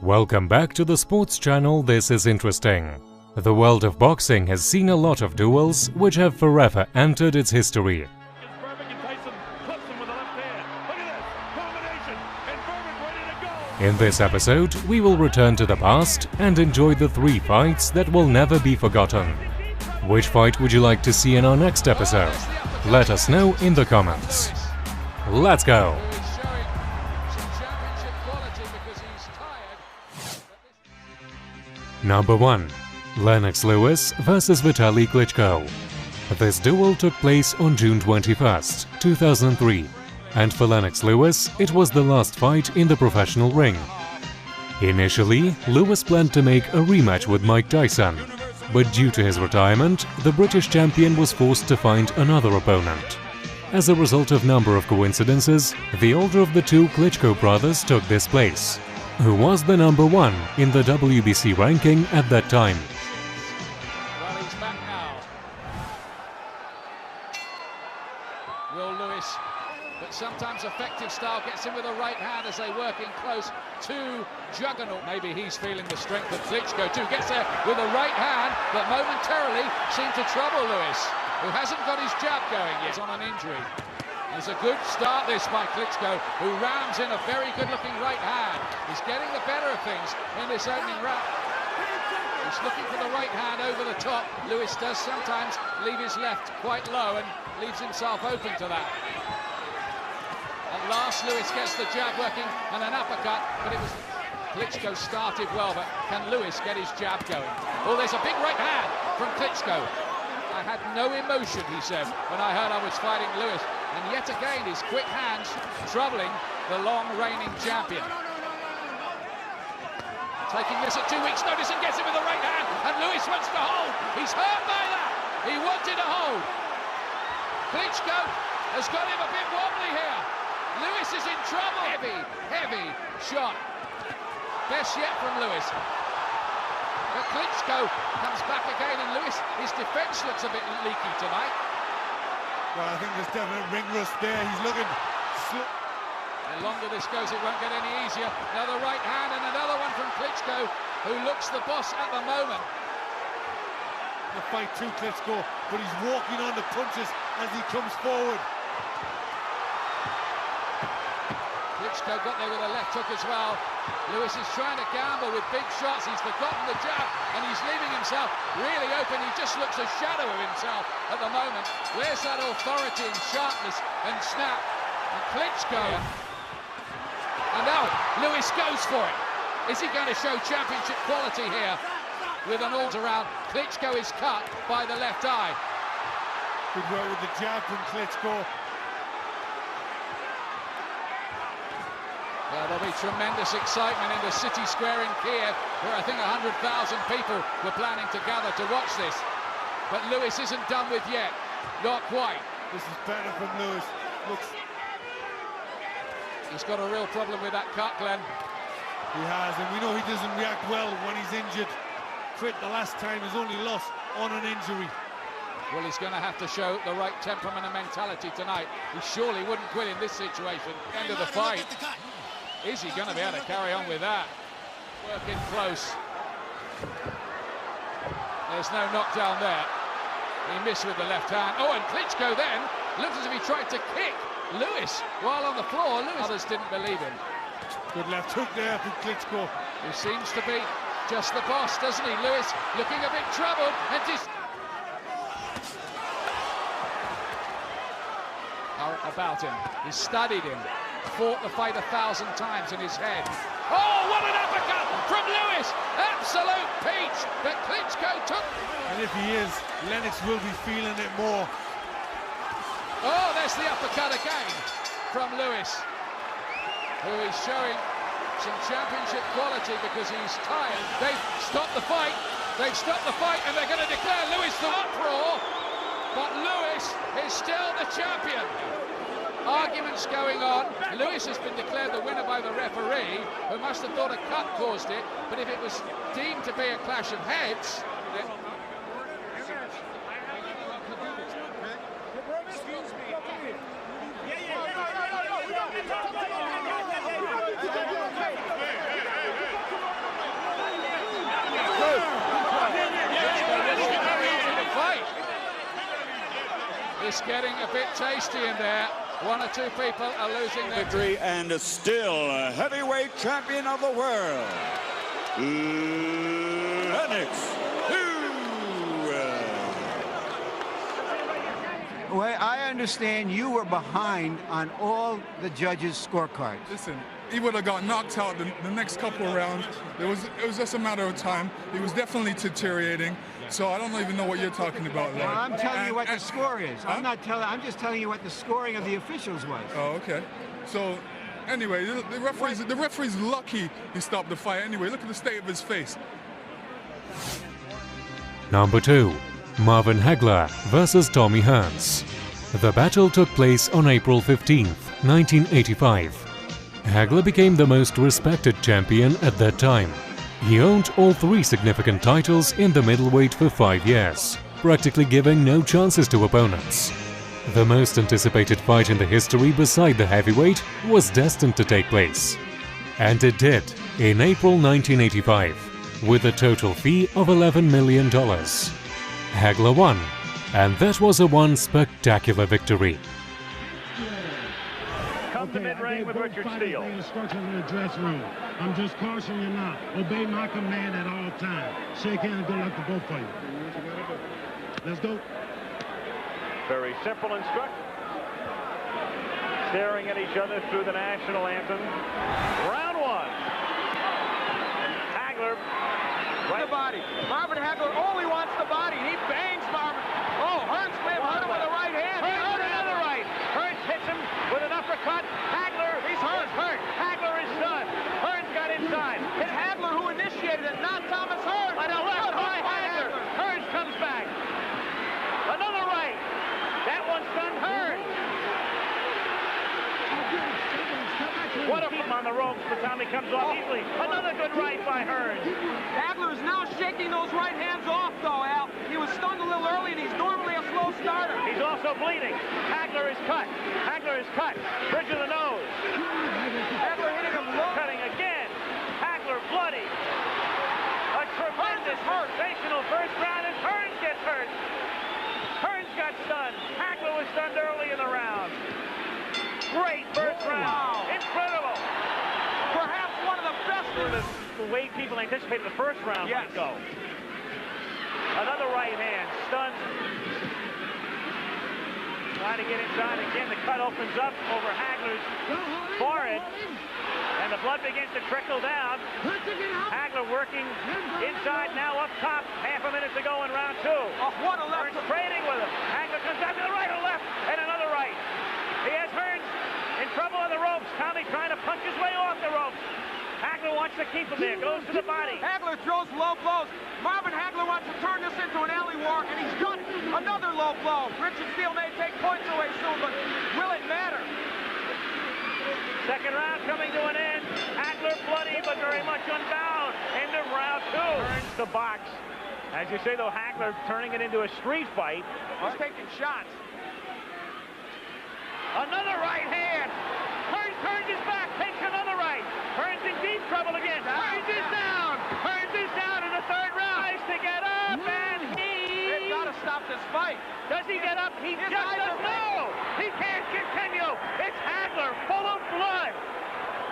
Welcome back to the sports channel This Is Interesting. The world of boxing has seen a lot of duels which have forever entered its history. In this episode, we will return to the past and enjoy the 3 fights that will never be forgotten. Which fight would you like to see in our next episode? Let us know in the comments. Let's go! Number 1. Lennox Lewis vs Vitaly Klitschko. This duel took place on June 21st, 2003, and for Lennox Lewis it was the last fight in the professional ring. Initially, Lewis planned to make a rematch with Mike Tyson, but due to his retirement, the British champion was forced to find another opponent. As a result of a number of coincidences, the older of the 2 Klitschko brothers took this place, who was the number 1 in the WBC ranking at that time. Well, he's back now. Will Lewis, but sometimes effective style gets in with a right hand as they work in close to Juggernaut. Maybe he's feeling the strength of Klitschko too. Gets there with a right hand, but momentarily seemed to trouble Lewis, who hasn't got his jab going yet on an injury. It's a good start this by Klitschko, who rams in a very good-looking right hand. He's getting the better of things in this opening round. He's looking for the right hand over the top. Lewis does sometimes leave his left quite low and leaves himself open to that. At last, Lewis gets the jab working and an uppercut, but it was Klitschko started well, but can Lewis get his jab going? Oh, there's a big right hand from Klitschko. I had no emotion, he said, when I heard I was fighting Lewis. And yet again, his quick hands troubling the long reigning champion. Taking this at 2 weeks' notice and gets it with the right hand. And Lewis wants to hold. He's hurt by that. He wanted to hold. Klitschko has got him a bit wobbly here. Lewis is in trouble. Heavy shot. Best yet from Lewis. But Klitschko comes back again, and Lewis, his defense looks a bit leaky tonight. Well, I think there's definite ring rust there. He's looking... The longer this goes, it won't get any easier. Another right hand and another one from Klitschko, who looks the boss at the moment. The fight to Klitschko, but he's walking on the punches as he comes forward. Klitschko got there with a left hook as well. Lewis is trying to gamble with big shots. He's forgotten the jab and he's leaving himself really open. He just looks a shadow of himself at the moment. Where's that authority and sharpness and snap? And Klitschko. And now Lewis goes for it. Is he going to show championship quality here? With an all-around, Klitschko is cut by the left eye. Good work with the jab from Klitschko. There'll be tremendous excitement in the city square in Kiev, where I think 100,000 people were planning to gather to watch this. But Lewis isn't done with yet. Not quite. This is better from Lewis. Looks... He's got a real problem with that cut, Glenn. He has, and we know he doesn't react well when he's injured. Quit the last time, his only loss on an injury. Well, he's going to have to show the right temperament and mentality tonight. He surely wouldn't quit in this situation. End of the fight. Is he going to be able to carry on with that? Working close. There's no knockdown there. He missed with the left hand. Oh, and Klitschko then looked as if he tried to kick Lewis while on the floor. Others didn't believe him. Good left hook there from Klitschko. Who seems to be just the boss, doesn't he? Lewis looking a bit troubled and about him. He studied him. Fought the fight 1,000 times in his head. Oh, what an uppercut from Lewis! Absolute peach that Klitschko took. And if he is, Lennox will be feeling it more. Oh, there's the uppercut again from Lewis, who is showing some championship quality because he's tired. They've stopped the fight. They've stopped the fight and they're going to declare Lewis the uproar. But Lewis is still the champion. Arguments going on. Lewis has been declared the winner by the referee, who must have thought a cut caused it, but if it was deemed to be a clash of heads, it's getting a bit tasty in there. One or two people are losing their victory and still a heavyweight champion of the world, Lennox. Well, I understand you were behind on all the judges' scorecards. Listen, he would have got knocked out the next couple of rounds. It was just a matter of time. He was definitely deteriorating. So I don't even know what you're talking about, Larry. Well, I'm telling you what the score is. Huh? I'm just telling you what the scoring of the officials was. Oh, okay. So anyway, the referee's lucky he stopped the fight. Anyway, look at the state of his face. Number 2. Marvin Hagler versus Tommy Hearns. The battle took place on April 15, 1985. Hagler became the most respected champion at that time. He owned all 3 significant titles in the middleweight for 5 years, practically giving no chances to opponents. The most anticipated fight in the history beside the heavyweight was destined to take place. And it did, in April 1985, with a total fee of $11 million. Hagler won, and that was a one spectacular victory. Come to mid-ring with Richard Steele. Instructions in the dressing room. I'm just cautioning you now. Obey my command at all times. Shake hands, good luck to both of you. Let's go. Very simple instruction. Staring at each other through the national anthem. Round 1. Hagler. Right. The body. Marvin Hagler only wants the body. He bangs Marvin. Oh, Hearns may have hurt him with the right hand. Hearns with another right. Hearns hits him with an uppercut. Hagler, he's hurt. Hagler is done. Hearns got inside. It's Hagler who initiated it, not Thomas Hearns. On the left by Hagler. Hearns comes back. Another right. That one stunned Hearns. What a on the ropes, but Tommy comes off easily. Another good right by Hearns. Hagler is now shaking those right hands off, though, Al. He was stunned a little early, and he's normally a slow starter. He's also bleeding. Hagler is cut. Hagler is cut. Bridge of the nose. Hagler hitting him low. Cutting again. Hagler bloody. A tremendous, sensational first round, and Hearns gets hurt. Hearns got stunned. Hagler was stunned early in the round. Great first round. Wow. Incredible. Perhaps one of the best. The way people anticipated the first round might go. Another right hand. Stunned. Trying to get inside again. The cut opens up over Hagler's forehead. And the blood begins to trickle down. Hagler working inside, now up top. Half a minute to go in round 2. Oh, what a left. Hearns trading with him. Hagler comes back to the right or left. And another right. He has Hearns in trouble on the ropes. Tommy trying to punch his way off the ropes. Hagler wants to keep him there. Goes to the body. Hagler throws low blows. Marvin Hagler wants to turn this into an alley war, and he's got another low blow. Richard Steele may take points away soon, but will it matter? Second round coming to an end. Hagler bloody, but very much unbound. End of round 2. Turns the box. As you say, though, Hagler turning it into a street fight. He's taking shots. Another right hand. Hearns turns his back, takes another right. Hearns in deep trouble again. Hearns is down. Hearns is down in the 3rd round. Tries to get up, and They've got to stop this fight. Does he get up? He just doesn't know. He can't continue. It's Hagler, full of blood.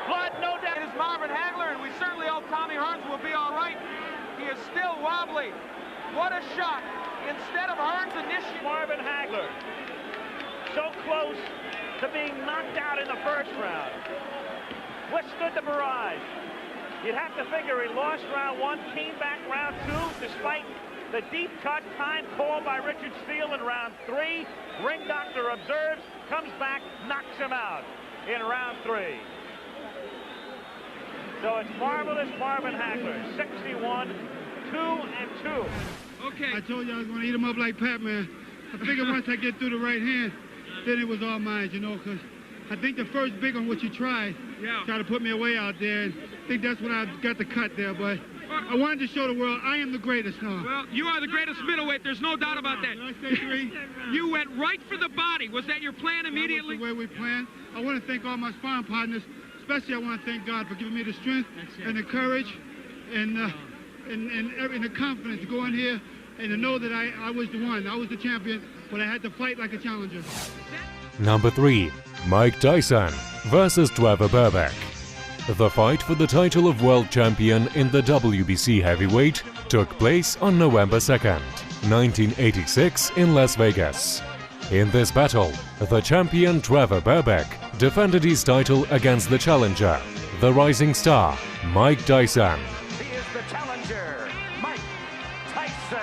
Blood, no doubt. It is Marvin Hagler, and we certainly hope Tommy Hearns will be all right. He is still wobbly. What a shot. Instead of Hearns initiating. Marvin Hagler, so close to being knocked out in the 1st round. Withstood the barrage. You'd have to figure he lost round 1, came back round 2, despite the deep cut time called by Richard Steele in round 3. Ring doctor observes, comes back, knocks him out in round 3. So it's marvelous Marvin Hagler, 61, 2-2. Okay. I told you I was going to eat him up like Pac-Man. I figured once I get through the right hand, then it was all mine, you know, because I think the first big one, which you tried to put me away out there, and I think that's when I got the cut there, but I wanted to show the world I am the greatest now. Well, you are the greatest middleweight. There's no doubt about that. Did I say 3? You went right for the body. Was that your plan immediately? That was the way we planned. I want to thank all my sparring partners. Especially, I want to thank God for giving me the strength and the courage and the confidence to go in here and to know that I was the one. I was the champion. but I had to fight like a challenger. Number 3. Mike Tyson versus Trevor Burke. The fight for the title of world champion in the WBC heavyweight took place on November 2nd, 1986 in Las Vegas. In this battle, the champion Trevor Burke defended his title against the challenger, the rising star, Mike Tyson. He is the challenger, Mike Tyson.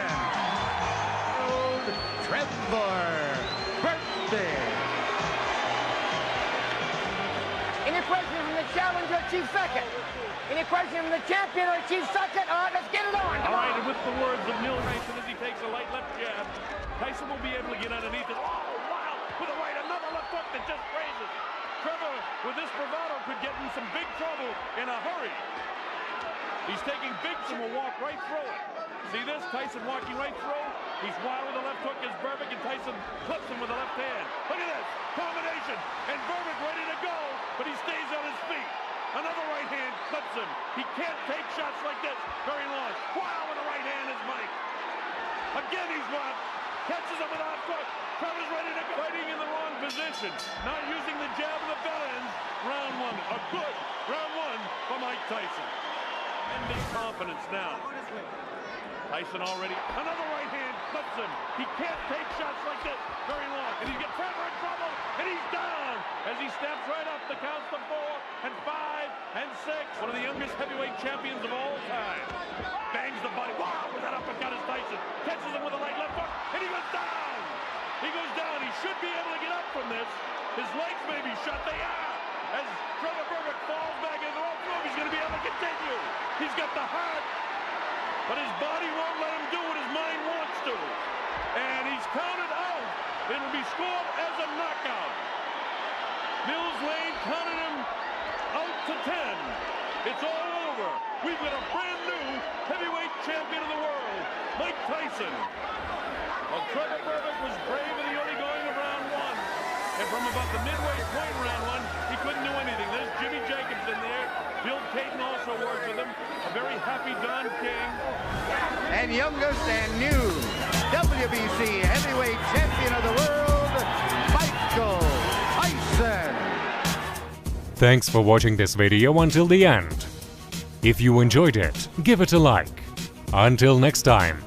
Trevor Burke. Any question from the challenger, Chief Second? Any question from the champion or Chief Second? All right, let's get it on. All right, and with the words of Neil Mason as he takes a light left jab, Tyson will be able to get underneath it. Oh, wow! With a right, another left hook that just grazes. Trevor, with this bravado, could get in some big trouble in a hurry. He's taking bigs and will walk right through it. See this? Tyson walking right through. He's wild with the left hook as Burke, and Tyson clips him with the left hand. Look at this combination, and Burke ready to go, but he stays on his feet. Another right hand clips him. He can't take shots like this very long. Wow, with the right hand is Mike. Again, he's blocked. Catches him with a left hook. Trevor's ready to go. Fighting in the wrong position. Not using the jab of the bell ends. Round one. A good round one for Mike Tyson. And his confidence now. Tyson already. Another right hand clips him. He can't take shots like this very long. And he gets Trevor in trouble. And he's down as he steps right up the counts to 4 and 5 and 6. One of the youngest heavyweight champions of all time. Bangs the body. Wow, with that uppercut is Tyson. Catches him with a right left hook. And he goes down. He goes down. He should be able to get up from this. His legs may be shut. They are. As Trevor Burke falls back into the rope, he's going to be able to continue. He's got the heart, but his body won't let him do what his mind wants to. And he's counted out. It'll be scored as a knockout. Mills Lane counted him out to 10. It's all over. We've got a brand new heavyweight champion of the world, Mike Tyson. Well, Trevor Burke was brave and he only going to round one. And from about the midway point round one, he couldn't do anything. There's Jimmy Jacobs in there. Bill Caton also works with him. A very happy Don King. And youngest and new WBC heavyweight champion of the world, Michael Tyson. Thanks for watching this video until the end. If you enjoyed it, give it a like. Until next time.